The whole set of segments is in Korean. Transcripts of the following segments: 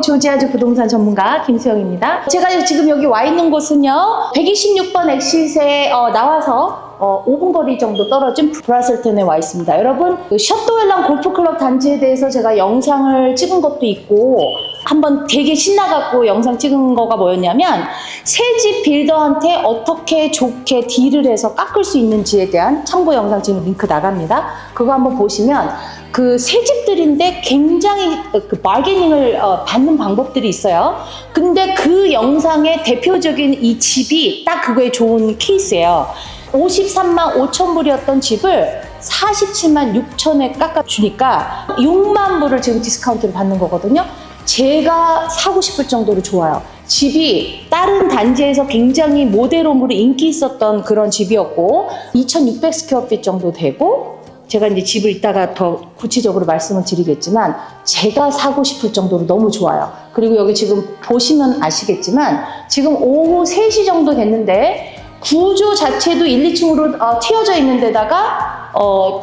조지아주 부동산 전문가 김수영입니다. 제가 지금 여기 와 있는 곳은요, 126번 엑싯에 나와서 5분 거리 정도 떨어진 브라셀턴에 와 있습니다. 여러분, 그 셔또웰랑 골프클럽 단지에 대해서 제가 영상을 찍은 것도 있고, 한번 되게 신나갖고 영상 찍은 거가 뭐였냐면, 새집 빌더한테 어떻게 좋게 딜을 해서 깎을 수 있는지에 대한 참고 영상 지금 링크 나갑니다. 그거 한번 보시면 그 새집들인데 굉장히 그 바게닝을 받는 방법들이 있어요. 근데 그 영상의 대표적인 이 집이 딱 그거에 좋은 케이스예요. 53만 5천 불이었던 집을 47만 6천에 깎아주니까 6만 불을 지금 디스카운트를 받는 거거든요. 제가 사고 싶을 정도로 좋아요. 집이 다른 단지에서 굉장히 모델홈으로 인기 있었던 그런 집이었고 2,600 스퀘어핏 정도 되고, 제가 이제 집을 이따가 더 구체적으로 말씀을 드리겠지만 제가 사고 싶을 정도로 너무 좋아요. 그리고 여기 지금 보시면 아시겠지만 지금 오후 3시 정도 됐는데 구조 자체도 1, 2층으로 튀어져 있는 데다가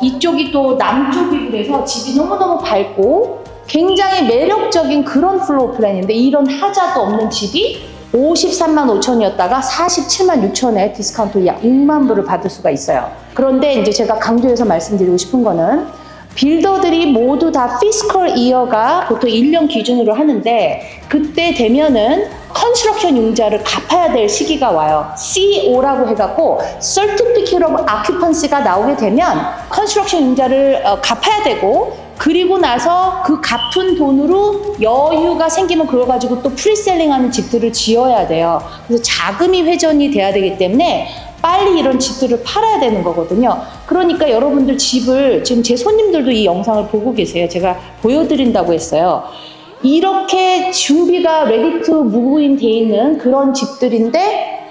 이쪽이 또 남쪽이 그래서 집이 너무너무 밝고 굉장히 매력적인 그런 플로어 플랜인데, 이런 하자도 없는 집이 53만 5천이었다가 47만 6천에 디스카운트 약 6만 불을 받을 수가 있어요. 그런데 이제 제가 강조해서 말씀드리고 싶은 거는, 빌더들이 모두 다 피스컬 이어가 보통 1년 기준으로 하는데, 그때 되면은 컨스트럭션 융자를 갚아야 될 시기가 와요. CO라고 해갖고 Certificate of Occupancy가 나오게 되면 컨스트럭션 융자를 갚아야 되고, 그리고 나서 그 갚은 돈으로 여유가 생기면 그걸 가지고 또 프리셀링하는 집들을 지어야 돼요. 그래서 자금이 회전이 돼야 되기 때문에 빨리 이런 집들을 팔아야 되는 거거든요. 그러니까 여러분들 집을, 지금 제 손님들도 이 영상을 보고 계세요. 제가 보여드린다고 했어요. 이렇게 준비가 레디 투 무브인 돼 있는 그런 집들인데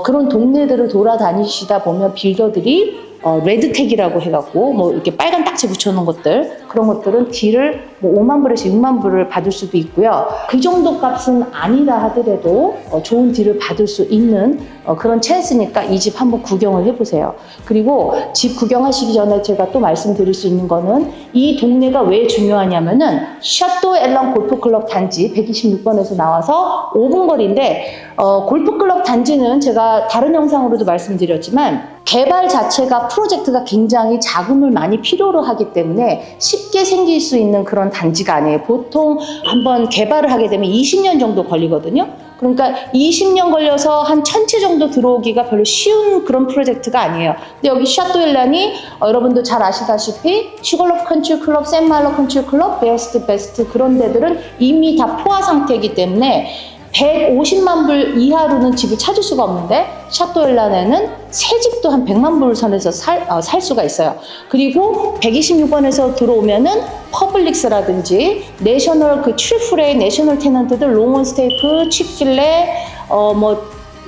그런 동네들을 돌아다니시다 보면 빌더들이 레드택이라고 해갖고 뭐 이렇게 빨간 딱지 붙여놓은 것들, 그런 것들은 딜을 뭐 5만 불에서 6만 불을 받을 수도 있고요. 그 정도 값은 아니라 하더라도 좋은 딜을 받을 수 있는 그런 찬스니까 이 집 한번 구경을 해보세요. 그리고 집 구경하시기 전에 제가 또 말씀드릴 수 있는 거는, 이 동네가 왜 중요하냐면은 셔또웰랑 골프클럽 단지 126번에서 나와서 5분 거리인데, 골프클럽 단지는 제가 다른 영상으로도 말씀드렸지만 개발 자체가, 프로젝트가 굉장히 자금을 많이 필요로 하기 때문에 쉽게 생길 수 있는 그런 단지가 아니에요. 보통 한번 개발을 하게 되면 20년 정도 걸리거든요. 그러니까 20년 걸려서 한 1,000채 정도 들어오기가 별로 쉬운 그런 프로젝트가 아니에요. 근데 여기 셔또웰란이 여러분도 잘 아시다시피 슈걸럽 컨트리 클럽, 샌마일러 컨트리 클럽, 베스트 그런 데들은 이미 다 포화 상태이기 때문에 150만 불 이하로는 집을 찾을 수가 없는데, 셔또웰란에는 새 집도 한 100만 불 선에서 살 수가 있어요. 그리고 126번에서 들어오면은 퍼블릭스라든지 내셔널 그 트리플의 내셔널 테넌트들, 롱온 스테이크, 칙필레,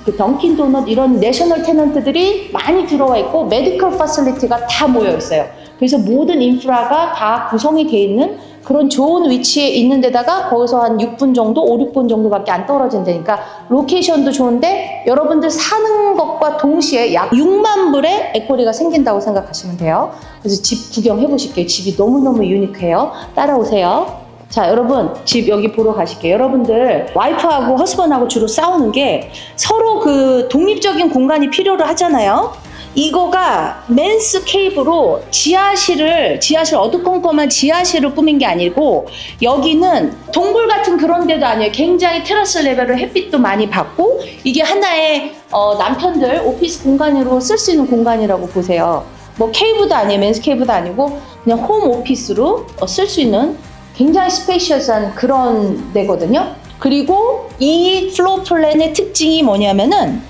그 던킨 도넛, 이런 내셔널 테넌트들이 많이 들어와 있고 메디컬 퍼실리티가 다 모여 있어요. 그래서 모든 인프라가 다 구성이 되어 있는 그런 좋은 위치에 있는 데다가 거기서 한 6분 정도, 5, 6분 정도밖에 안 떨어진다니까 로케이션도 좋은데, 여러분들 사는 것과 동시에 약 6만 불의 에코리가 생긴다고 생각하시면 돼요. 그래서 집 구경해 보실게요. 집이 너무너무 유니크해요. 따라오세요. 자, 여러분 집 여기 보러 가실게요. 여러분들 와이프하고 허스번하고 주로 싸우는 게 서로 그 독립적인 공간이 필요로 하잖아요. 이거가 맨스 케이브로 지하실 어두컴컴한 지하실을 꾸민 게 아니고, 여기는 동굴 같은 그런 데도 아니에요. 굉장히 테라스 레벨로 햇빛도 많이 받고, 이게 하나의 남편들 오피스 공간으로 쓸 수 있는 공간이라고 보세요. 뭐 케이브도 아니에요. 맨스 케이브도 아니고 그냥 홈 오피스로 쓸 수 있는 굉장히 스페이셔스한 그런 데거든요. 그리고 이 플로어 플랜의 특징이 뭐냐면은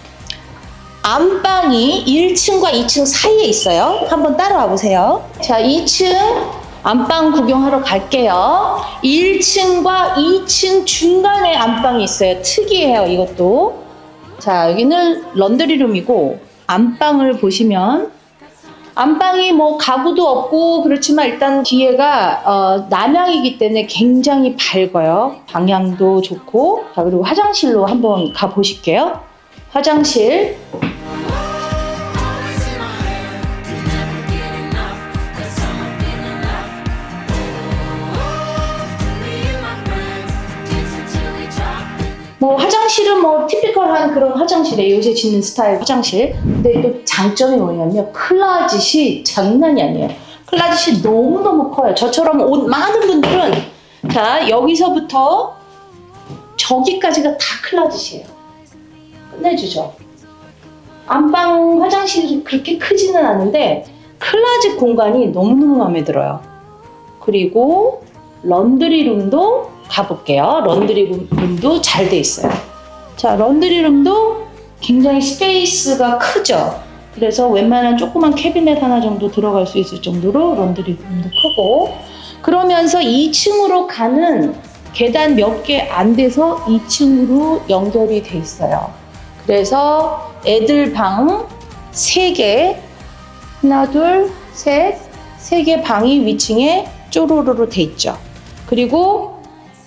안방이 1층과 2층 사이에 있어요. 한번 따라와 보세요. 자, 2층 안방 구경하러 갈게요. 1층과 2층 중간에 안방이 있어요. 특이해요, 이것도. 자, 여기는 런드리룸이고, 안방을 보시면 안방이 뭐 가구도 없고 그렇지만 일단 뒤에가 남향이기 때문에 굉장히 밝아요. 방향도 좋고. 자, 그리고 화장실로 한번 가 보실게요. 화장실. 화장실은 뭐 티피컬한 그런 화장실에 요새 짓는 스타일 화장실. 근데 또 장점이 뭐냐면 클라짓이 장난이 아니에요. 클라짓이 너무너무 커요. 저처럼 옷 많은 분들은 자 여기서부터 저기까지가 다 클라짓이에요. 끝내주죠. 안방 화장실이 그렇게 크지는 않은데 클라짓 공간이 너무너무 마음에 들어요. 그리고 런드리룸도 가볼게요. 런드리룸도 잘 돼 있어요. 자, 런드리룸도 굉장히 스페이스가 크죠. 그래서 웬만한 조그만 캐비넷 하나 정도 들어갈 수 있을 정도로 런드리룸도 크고, 그러면서 2층으로 가는 계단 몇 개 안 돼서 2층으로 연결이 돼 있어요. 그래서 애들 방 3개, 하나, 둘, 셋, 3개 방이 위층에 쪼로로로 돼 있죠. 그리고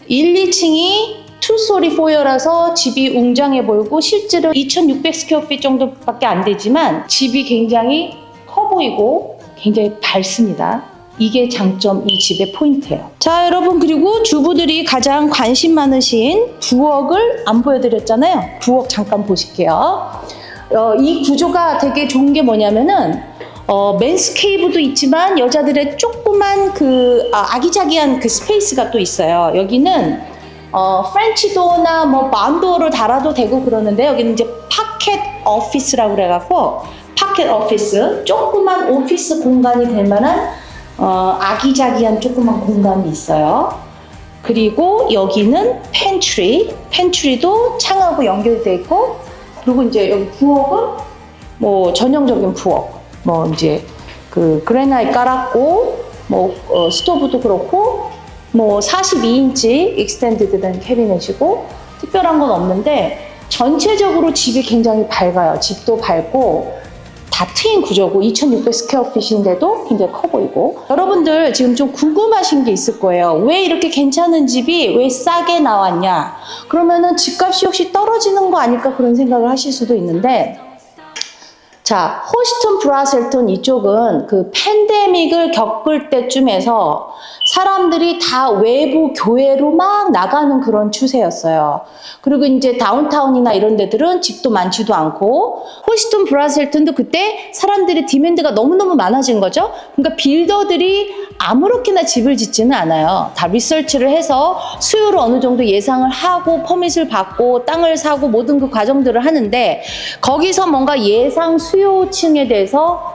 1, 2층이 투스토리 포여라서 집이 웅장해 보이고 실제로 2,600스퀘어핏 정도밖에 안 되지만 집이 굉장히 커 보이고 굉장히 밝습니다. 이게 장점, 이 집의 포인트예요. 자, 여러분, 그리고 주부들이 가장 관심 많으신 부엌을 안 보여드렸잖아요. 부엌 잠깐 보실게요. 이 구조가 되게 좋은 게 뭐냐면은 맨스케이브도 있지만 여자들의 조그만 그 아기자기한 그 스페이스가 또 있어요. 여기는 프렌치 도어나 뭐 반도어를 달아도 되고 그러는데 여기는 이제 파켓 오피스라고 그래갖고 파켓 오피스, 조그만 오피스 공간이 될 만한 아기자기한 조그만 공간이 있어요. 그리고 여기는 팬트리도 창하고 연결되어 있고, 그리고 이제 여기 부엌은 뭐 전형적인 부엌, 뭐 이제 그 그레나이트 깔았고, 뭐 스토브도 그렇고, 뭐 42인치 익스텐디드 된 캐비넷이고 특별한 건 없는데 전체적으로 집이 굉장히 밝아요. 집도 밝고 다 트인 구조고 2,600스퀘어핏인데도 굉장히 커 보이고. 여러분들 지금 좀 궁금하신 게 있을 거예요. 왜 이렇게 괜찮은 집이 왜 싸게 나왔냐? 그러면은 집값이 혹시 떨어지는 거 아닐까 그런 생각을 하실 수도 있는데, 자, 호스턴 브라셀턴 이쪽은 그 팬데믹을 겪을 때쯤에서 사람들이 다 외부 교외로 막 나가는 그런 추세였어요. 그리고 이제 다운타운이나 이런 데들은 집도 많지도 않고, 호스턴 브라셀턴도 그때 사람들의 디맨드가 너무너무 많아진 거죠. 그러니까 빌더들이 아무렇게나 집을 짓지는 않아요. 다 리서치를 해서 수요를 어느 정도 예상을 하고 퍼밋을 받고 땅을 사고 모든 그 과정들을 하는데, 거기서 뭔가 예상 수요층에 대해서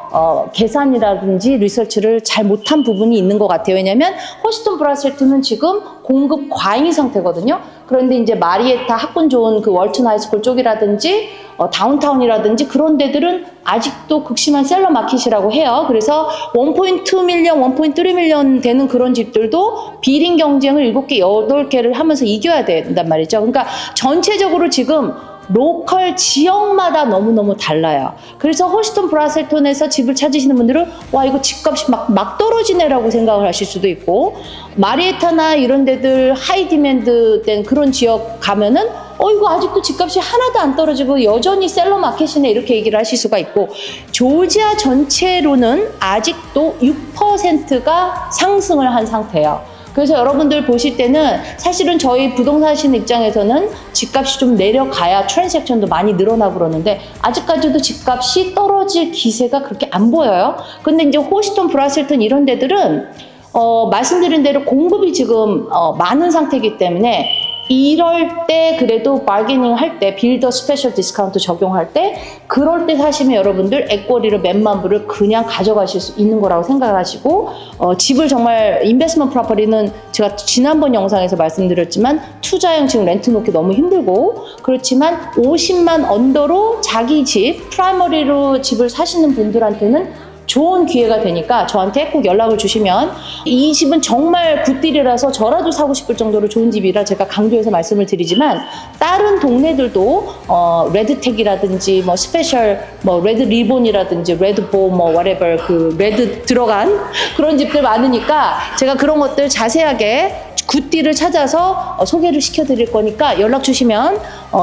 계산이라든지 리서치를 잘 못한 부분이 있는 것 같아요. 왜냐하면 호스턴 브라셀턴은 지금 공급 과잉 상태거든요. 그런데 이제 마리에타 학군 좋은 그 월튼 하이스쿨 쪽이라든지 다운타운이라든지 그런 데들은 아직도 극심한 셀러 마켓이라고 해요. 그래서 1.2 밀리언, 1.3 밀리언 되는 그런 집들도 비린 경쟁을 7개, 8개를 하면서 이겨야 된단 말이죠. 그러니까 전체적으로 지금 로컬 지역마다 너무너무 달라요. 그래서 호스턴 브라셀턴에서 집을 찾으시는 분들은 와, 이거 집값이 막 떨어지네라고 생각을 하실 수도 있고, 마리에타나 이런 데들 하이 디맨드 된 그런 지역 가면은 이거 아직도 집값이 하나도 안 떨어지고 여전히 셀러 마켓이네 이렇게 얘기를 하실 수가 있고, 조지아 전체로는 아직도 6%가 상승을 한 상태예요. 그래서 여러분들 보실 때는 사실은 저희 부동산 하시는 입장에서는 집값이 좀 내려가야 트랜잭션도 많이 늘어나고 그러는데 아직까지도 집값이 떨어질 기세가 그렇게 안 보여요. 근데 이제 호스턴 브라셀턴 이런 데들은 말씀드린 대로 공급이 지금 많은 상태이기 때문에 이럴 때 그래도 바게닝 할 때 빌더 스페셜 디스카운트 적용할 때 그럴 때 사시면 여러분들 액꼬리를 몇만 불을 그냥 가져가실 수 있는 거라고 생각하시고, 집을 정말 인베스트먼트 프로퍼티는 제가 지난번 영상에서 말씀드렸지만 투자형 지금 렌트 놓기 너무 힘들고, 그렇지만 50만 언더로 자기 집 프라이머리로 집을 사시는 분들한테는 좋은 기회가 되니까 저한테 꼭 연락을 주시면, 이 집은 정말 굿딜이라서 저라도 사고 싶을 정도로 좋은 집이라 제가 강조해서 말씀을 드리지만, 다른 동네들도 레드텍이라든지 뭐 스페셜 뭐 레드 리본이라든지 레드보 뭐 whatever 그 레드 들어간 그런 집들 많으니까 제가 그런 것들 자세하게 굿딜을 찾아서 소개를 시켜드릴 거니까 연락 주시면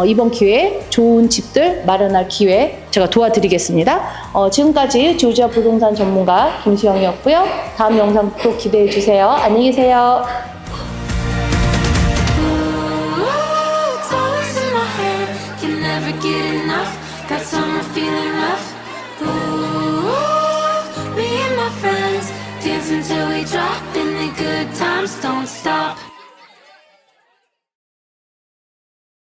이번 기회에 좋은 집들 마련할 기회 제가 도와드리겠습니다. 지금까지 조지아 부동산 전문가 김수영이었고요. 다음 영상 또 기대해 주세요. 안녕히 계세요. It's always in my head. can't get enough. That summer feeling rough. Ooh, me and my friends dance until we drop, and the good times don't stop.